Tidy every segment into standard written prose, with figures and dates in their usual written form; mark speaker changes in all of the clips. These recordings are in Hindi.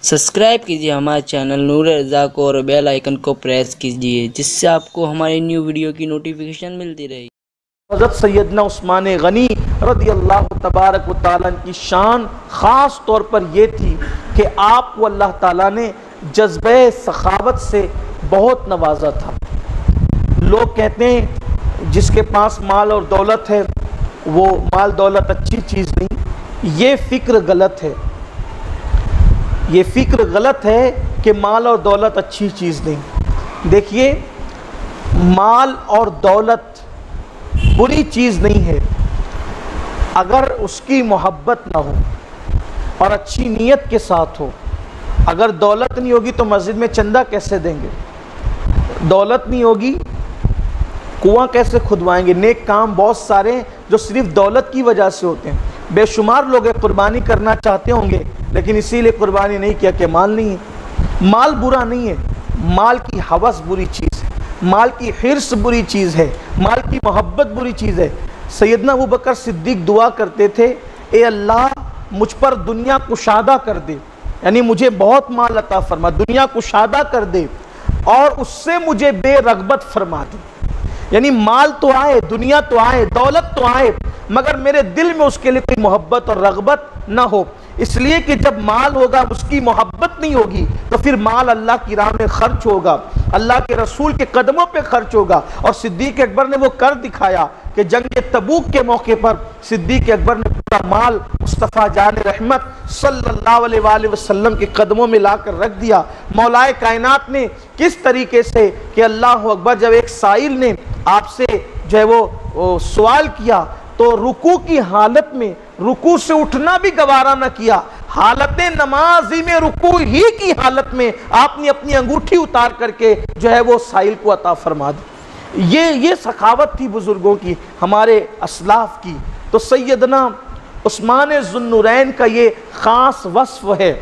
Speaker 1: सब्सक्राइब कीजिए हमारे चैनल नूर रज़ा को और बेल आइकन को प्रेस कीजिए जिससे आपको हमारी न्यू वीडियो की नोटिफिकेशन मिलती रहे।
Speaker 2: हज़रत सैयदना उस्मान गनी रज़ी अल्लाह तबारक व तआला की शान ख़ास तौर पर यह थी कि आपको अल्लाह ताला ने जज्बे सखावत से बहुत नवाजा था। लोग कहते हैं जिसके पास माल और दौलत है वो माल दौलत अच्छी चीज़ नहीं, ये फ़िक्र गलत है। ये फ़िक्र गलत है कि माल और दौलत अच्छी चीज़ नहीं। देखिए, माल और दौलत बुरी चीज़ नहीं है अगर उसकी मोहब्बत ना हो और अच्छी नीयत के साथ हो। अगर दौलत नहीं होगी तो मस्जिद में चंदा कैसे देंगे? दौलत नहीं होगी कुआं कैसे खुदवाएंगे? नेक काम बहुत सारे हैं जो सिर्फ दौलत की वजह से होते हैं। बेशुमार लोग कुर्बानी करना चाहते होंगे लेकिन इसीलिए कुर्बानी नहीं किया कि माल नहीं है। माल बुरा नहीं है, माल की हवस बुरी चीज़ है, माल की हिर्स बुरी चीज़ है, माल की मोहब्बत बुरी चीज़ है। सैयदना अबू बकर सिद्दीक दुआ करते थे, ए अल्लाह मुझ पर दुनिया कुशादा कर दे, यानी मुझे बहुत माल अता फरमा, दुनिया कुशादा कर दे और उससे मुझे बेरगबत फरमा दे। यानी माल तो आए, दुनिया तो आए, दौलत तो आए, मगर मेरे दिल में उसके लिए कोई मोहब्बत और रगबत ना हो। इसलिए कि जब माल होगा उसकी मोहब्बत नहीं होगी तो फिर माल अल्लाह की राह में खर्च होगा, अल्लाह के रसूल के कदमों पे खर्च होगा। और सिद्दीक अकबर ने वो कर दिखाया कि जंग तबूक के मौके पर सिद्दीक अकबर ने पूरा माल मुस्तफ़ा जान रहमत सल्लल्लाहु अलैहि वसल्लम के कदमों में लाकर रख दिया। मौलाए कायनात ने किस तरीके से कि अल्लाह अकबर, जब एक साइल ने आपसे जो है वो सवाल किया तो रुकू की हालत में, रुकू से उठना भी गवारा न किया, हालत नमाजी में रुकू ही की हालत में आपने अपनी अंगूठी उतार करके जो है वो साइल को अता फरमा दी। ये सखावत थी बुजुर्गों की, हमारे असलाफ की। तो सैयदना उस्मान ज़ुन्नुरैन का ये ख़ास वस्फ़ है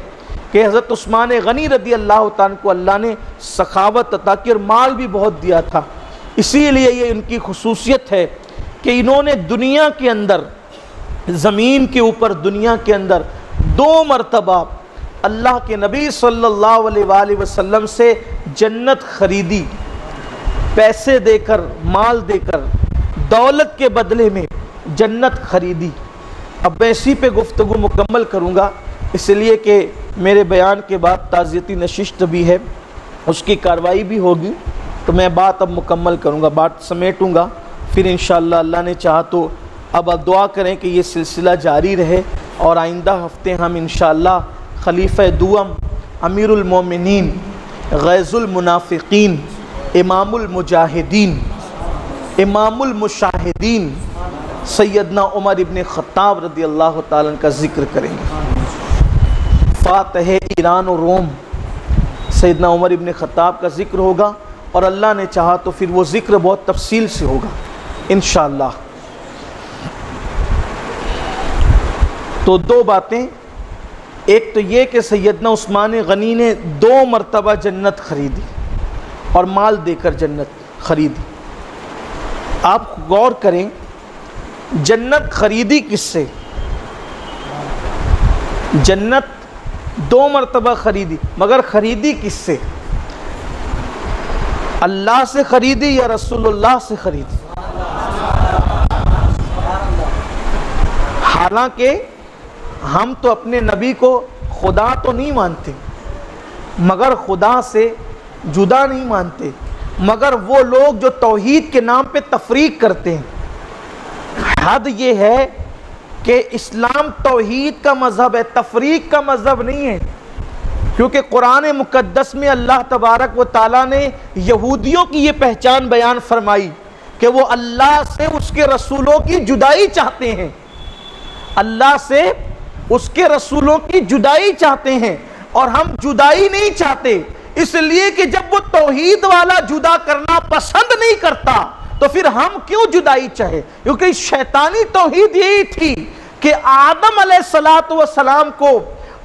Speaker 2: कि हज़रत उस्मान गनी रज़ी अल्लाह तआला को अल्लाह ने सखावत अता की और माल भी बहुत दिया था। इसीलिए ये इनकी खुसूसियत है कि इन्होंने दुनिया के अंदर, ज़मीन के ऊपर दुनिया के अंदर 2 मरतबा अल्लाह के नबी सल्लल्लाहु अलैहि वसल्लम से जन्नत खरीदी, पैसे देकर, माल देकर, दौलत के बदले में जन्नत खरीदी। अब मैं इसी पे गुफ्तगू मुकम्मल करूँगा इसलिए कि मेरे बयान के बाद ताज़ियती नशिस्त भी है, उसकी कार्रवाई भी होगी, तो मैं बात अब मुकम्मल करूँगा, बात समेटूँगा। फिर इंशाअल्लाह अल्लाह ने चाहा तो अब दुआ करें कि ये सिलसिला जारी रहे और आइंदा हफ्ते हम इंशाअल्लाह खलीफा दुअम, अमीरुल मोमिनीन, गैज़ुल मुनाफिकीन, इमामुल मुजाहिदीन, इमामुल मुशाहिदीन सैयदना उमर इब्न ख़त्ताब रज़ी अल्लाह ताला का ज़िक्र करेंगे। फ़ातिह ईरान और रोम सैयदना उमर इब्न ख़त्ताब का ज़िक्र होगा और अल्लाह ने चाहा तो फिर वो ज़िक्र बहुत तफसील से होगा इंशाअल्लाह। तो 2 बातें, एक तो ये कि सैयदना उस्मान गनी ने 2 मरतबा जन्नत खरीदी और माल देकर जन्नत खरीदी। आप गौर करें, जन्नत खरीदी किससे? जन्नत 2 मरतबा खरीदी, मगर खरीदी किससे? अल्लाह से खरीदी या रसूलुल्लाह से खरीदी? हालांकि हम तो अपने नबी को खुदा तो नहीं मानते, मगर खुदा से जुदा नहीं मानते, मगर वो लोग जो तौहीद के नाम पे तफरीक करते हैं। हद ये है कि इस्लाम तौहीद का मज़हब है, तफरीक का मज़हब नहीं है। क्योंकि कुरान मुक़द्दस में अल्लाह तबारक व ताला ने यहूदियों की ये पहचान बयान फरमाई कि वो अल्लाह से उसके रसूलों की जुदाई चाहते हैं, अल्लाह से उसके रसूलों की जुदाई चाहते हैं और हम जुदाई नहीं चाहते। इसलिए कि जब वो तौहीद वाला जुदा करना पसंद नहीं करता तो फिर हम क्यों जुदाई चाहे? क्योंकि शैतानी तौहीद यही थी कि आदम अलैहिस्सलातु वस्सलाम को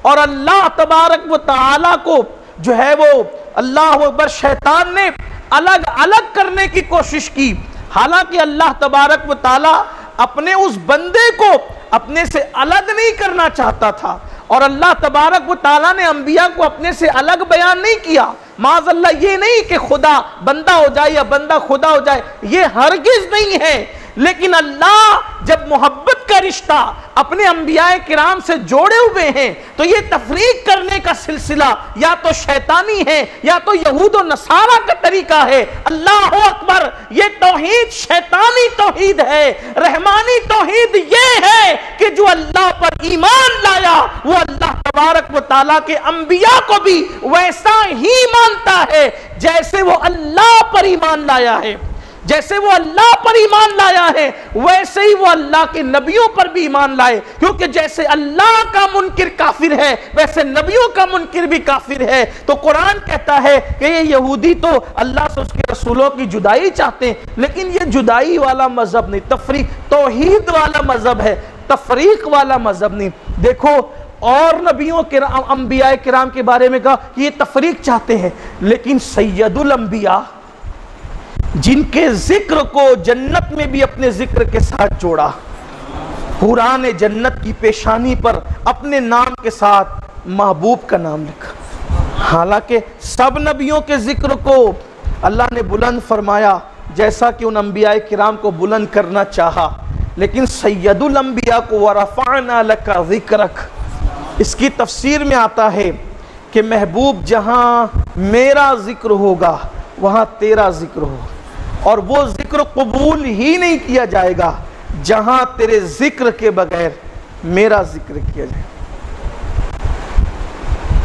Speaker 2: और अल्लाह तबारक व तआला को जो है वो अल्लाह अकबर शैतान ने अलग अलग करने की कोशिश की। हालांकि अल्लाह तबारक व तआला अपने उस बंदे को अपने से अलग नहीं करना चाहता था और अल्लाह तबारक व ताला ने अंबिया को अपने से अलग बयान नहीं किया। माज़अल्लाह ये नहीं कि खुदा बंदा हो जाए या बंदा खुदा हो जाए, ये हरगिज नहीं है। लेकिन अल्लाह जब मोहब्बत का रिश्ता अपने अंबियाए किराम से जोड़े हुए हैं तो ये तफरीक करने का सिलसिला या तो शैतानी है या तो यहूद और नसारा का तरीका है। अल्लाह अकबर, ये तौहीद शैतानी तौहीद है। रहमानी तौहीद ये है कि जो अल्लाह पर ईमान लाया वो अल्लाह तबारक व ताला के अंबिया को भी वैसा ही मानता है जैसे वो अल्लाह पर ईमान लाया है। जैसे वो अल्लाह पर ईमान लाया है वैसे ही वो अल्लाह के नबियों पर भी ईमान लाए, क्योंकि जैसे अल्लाह का मुनकिर काफिर है वैसे नबियों का मुनकिर भी काफिर है। तो कुरान कहता है कि ये यहूदी तो अल्लाह से उसके रसूलों की जुदाई चाहते हैं, लेकिन ये जुदाई वाला मजहब नहीं, तफरीक तौहीद वाला मजहब है, तफरीक वाला मजहब नहीं। देखो और नबियों के अंबिया किराम के बारे में कहा कि ये तफरीक चाहते हैं, लेकिन सैयदुल अंबिया जिनके जिक्र को जन्नत में भी अपने जिक्र के साथ जोड़ा, हुरान जन्नत की पेशानी पर अपने नाम के साथ महबूब का नाम लिखा। हालांकि सब नबियों के जिक्र को अल्लाह ने बुलंद फरमाया जैसा कि उन अंबिया किराम को बुलंद करना चाहा, लेकिन सैयदुल अंबिया को वरफ़अना लका ज़िक्रक, इसकी तफसीर में आता है कि महबूब जहाँ मेरा जिक्र होगा वहाँ तेरा जिक्र होगा, और वो जिक्र कबूल ही नहीं किया जाएगा जहां तेरे जिक्र के बगैर मेरा जिक्र किया जाए।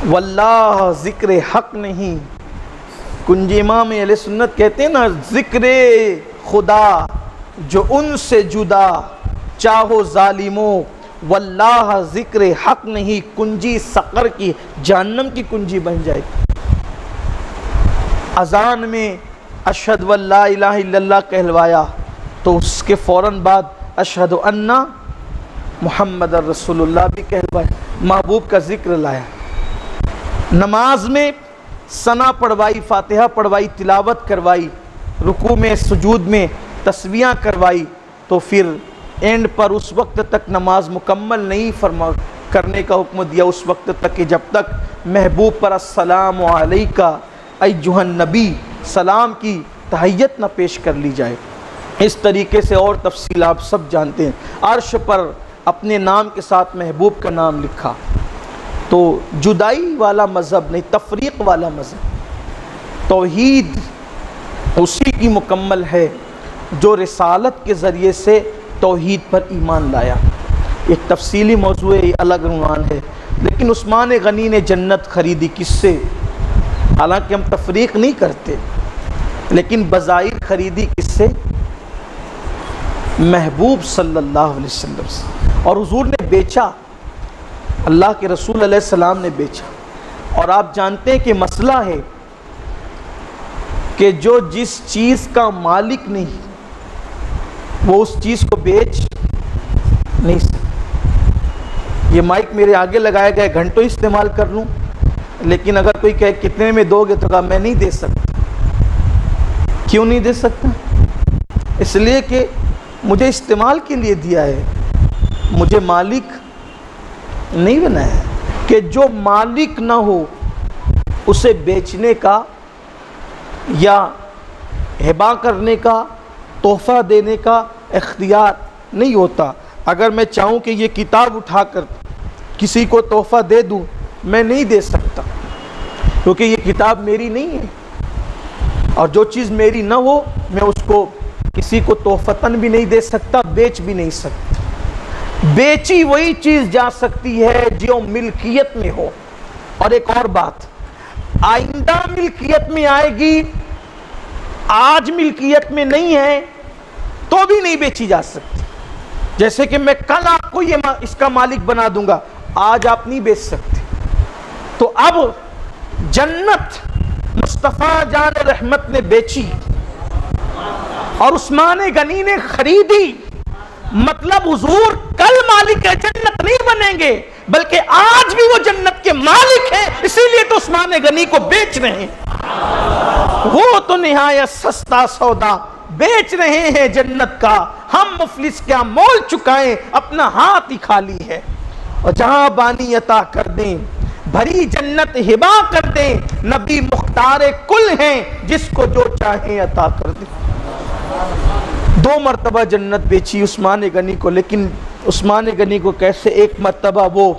Speaker 2: वल्लाह जिक्र हक नहीं, कुंजी इमाम अहले सुन्नत कहते हैं ना, जिक्र खुदा जो उनसे जुदा चाहो जालिमो, वल्लाह जिक्र हक नहीं, कुंजी सकर की जहन्नम की कुंजी बन जाएगी। अजान में अशहदु अल्ला इलाहा इल्लल्लाह कहलवाया तो उसके फ़ौरन बाद अशहदु अन्ना मुहम्मद रसूलुल्लाह भी कहलवाया, महबूब का जिक्र लाया। नमाज में सना पढ़वाई, फातिहा पढ़वाई, तिलावत करवाई, रुकू में सुजूद में तस्बीहां करवाई, तो फिर एंड पर उस वक्त तक नमाज मुकम्मल नहीं फरमा करने का हुक्म दिया, उस वक्त तक कि जब तक महबूब पर अस्सलामु अलैका अय्युहन नबी सलाम की तहय्यत न पेश कर ली जाए। इस तरीके से और तफसील आप सब जानते हैं। अर्श पर अपने नाम के साथ महबूब का नाम लिखा, तो जुदाई वाला मज़हब नहीं, तफरीक वाला मज़हब। तौहीद उसी की मुकम्मल है जो रिसालत के ज़रिए से तौहीद पर ईमान लाया। एक तफसीली मौजू है, अलग उन्वान है, लेकिन उस्मान गनी ने जन्नत खरीदी किससे? हालांकि हम तफरीक नहीं करते, लेकिन बज़ाहिर खरीदी किससे? महबूब सल्लल्लाहु अलैहि वसल्लम से। और हुजूर ने बेचा, अल्लाह के रसूल अलैहि सलाम ने बेचा। और आप जानते हैं कि मसला है कि जो जिस चीज़ का मालिक नहीं वो उस चीज़ को बेच नहीं सकता। ये माइक मेरे आगे लगाया गया, घंटों इस्तेमाल कर लूँ, लेकिन अगर कोई कहे कितने में दोगे तो कहा मैं नहीं दे सकता। क्यों नहीं दे सकता? इसलिए कि मुझे इस्तेमाल के लिए दिया है, मुझे मालिक नहीं बनाया है। कि जो मालिक ना हो उसे बेचने का या हिबा करने का, तोहफ़ा देने का इख्तियार नहीं होता। अगर मैं चाहूँ कि ये किताब उठाकर किसी को तोहफ़ा दे दूँ, मैं नहीं दे सकता, क्योंकि ये किताब मेरी नहीं है। और जो चीज़ मेरी ना हो मैं उसको किसी को तोहफ़तन भी नहीं दे सकता, बेच भी नहीं सकता। बेची वही चीज़ जा सकती है जो मिल्कियत में हो। और एक और बात, आइंदा मिल्कियत में आएगी, आज मिल्कियत में नहीं है तो भी नहीं बेची जा सकती। जैसे कि मैं कल आपको ये इसका मालिक बना दूंगा, आज आप नहीं बेच सकते। तो अब जन्नत मुस्तफ़ा जान रहमत ने बेची और उस्मान गनी ने खरीदी, मतलब हुजूर कल मालिक है, जन्नत नहीं बनेंगे, बल्कि आज भी वो जन्नत के मालिक हैं, इसीलिए तो उस्मान गनी को बेच रहे हैं। वो तो निहायत सस्ता सौदा बेच रहे हैं जन्नत का, हम मुफलिस क्या मोल चुकाएं, अपना हाथ ही खाली है। और जहां बानी अता कर दें, भरी जन्नत हिबा कर दें, नबी मुख्तार कुल हैं, जिसको जो चाहे अता कर दें। 2 मरतबा जन्नत बेची उस्मान गनी को, लेकिन उस्मान गनी को कैसे? एक मरतबा वो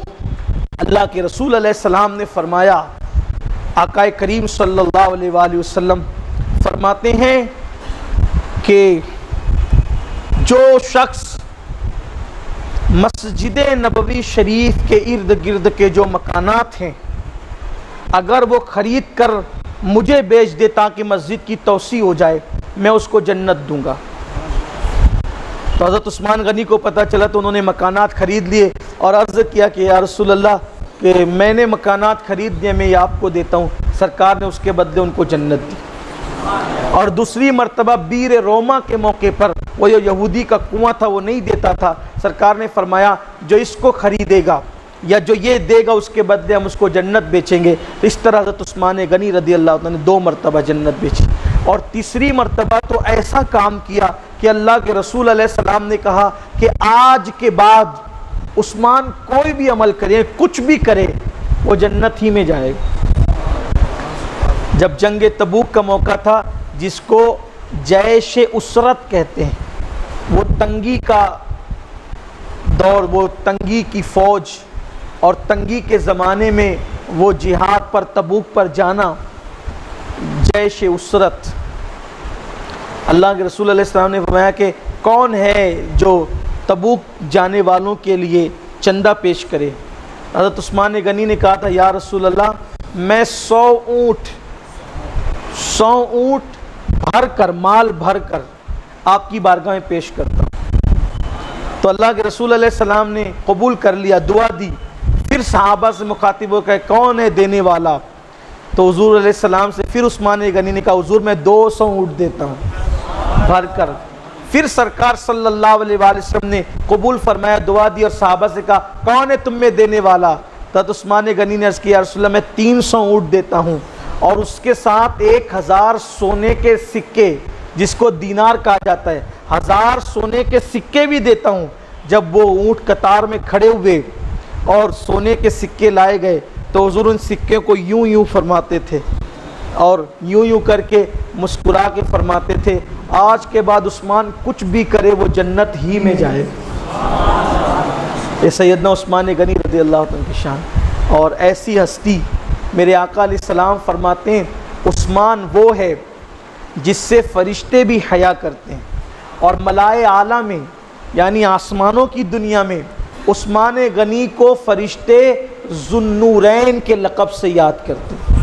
Speaker 2: अल्लाह के रसूल अलैहिस्सलाम ने फरमाया, आकाए करीम सल्लल्लाहु अलैहि वसल्लम फरमाते हैं कि जो शख्स मस्जिद नबवी शरीफ के इर्द गिर्द के जो मकानात हैं, अगर वो ख़रीद कर मुझे बेच दे ताकि मस्जिद की तोसी हो जाए, मैं उसको जन्नत दूंगा। तो हज़रत उस्मान गनी को पता चला तो उन्होंने मकानात ख़रीद लिए और अर्ज़ किया कि या रसूल अल्लाह कि मैंने मकानात ख़रीद दिए, मैं ये आपको देता हूँ। सरकार ने उसके बदले उनको जन्नत दी। और दूसरी मरतबा बीर रोमा के मौके पर वो जो यहूदी का कुआं था वो नहीं देता था, सरकार ने फरमाया जो इसको ख़रीदेगा या जो ये देगा उसके बदले हम उसको जन्नत बेचेंगे। तो इस तरह हज़रत उस्मान गनी रदी अल्लाह ताला ने 2 मरतबा जन्नत बेची। और तीसरी मरतबा तो ऐसा काम किया कि अल्लाह के रसूल अलैहिस्सलाम ने कहा कि आज के बाद उस्मान कोई भी अमल करे, कुछ भी करे, वो जन्नत ही में जाएगा। जब जंग तबूक का मौका था, जिसको जैश उसरत कहते हैं, वो तंगी का दौर, वो तंगी की फ़ौज और तंगी के ज़माने में वो जिहाद पर तबूक पर जाना, जैश उसरत। अल्लाह के रसूल अलैहि सल्लम ने फरमाया कि कौन है जो तबूक जाने वालों के लिए चंदा पेश करे। हज़रत उस्मान गनी ने कहा था, या रसूल अल्लाह, मैं 100 ऊँट भर कर, माल भर कर आपकी बारगाह में पेश करता हूँ। तो अल्लाह के रसूल अलैहि सलाम ने कबूल कर लिया, दुआ दी। फिर सहाबा से मुखातिब होकर कौन है देने वाला? तो हुजूर अलैहि सलाम से फिर उस्मान गनी ने कहा, हुजूर मैं 200 ऊँट देता हूँ भर कर। फिर सरकार सल्लल्लाहु अलैहि वसल्लम ने कबूल फरमाया, दुआ दी और सहाबा से कहा कौन है तुम में देने वाला? तो उस्मान गनी ने अर्ज़ किया, रसूलल्लाह मैं 300 ऊँट देता हूँ और उसके साथ 1000 सोने के सिक्के, जिसको दीनार कहा जाता है, 1000 सोने के सिक्के भी देता हूँ। जब वो ऊँट कतार में खड़े हुए और सोने के सिक्के लाए गए तो हुजूर उन सिक्के को यूं यूं फरमाते थे और यूं यूं करके मुस्कुरा के फरमाते थे, आज के बाद उस्मान कुछ भी करे वो जन्नत ही में जाए। ये सैयदना उस्मान गनी रज़ी अल्लाह तआला की शान। और ऐसी हस्ती मेरे आका अलैहिस्सलाम फरमाते हैं, उस्मान वो है जिससे फरिश्ते भी हया करते हैं और मलाए आला में यानी आसमानों की दुनिया में उस्मान गनी को फरिश्ते ज़ुन्नूरैन के लक़ब से याद करते हैं।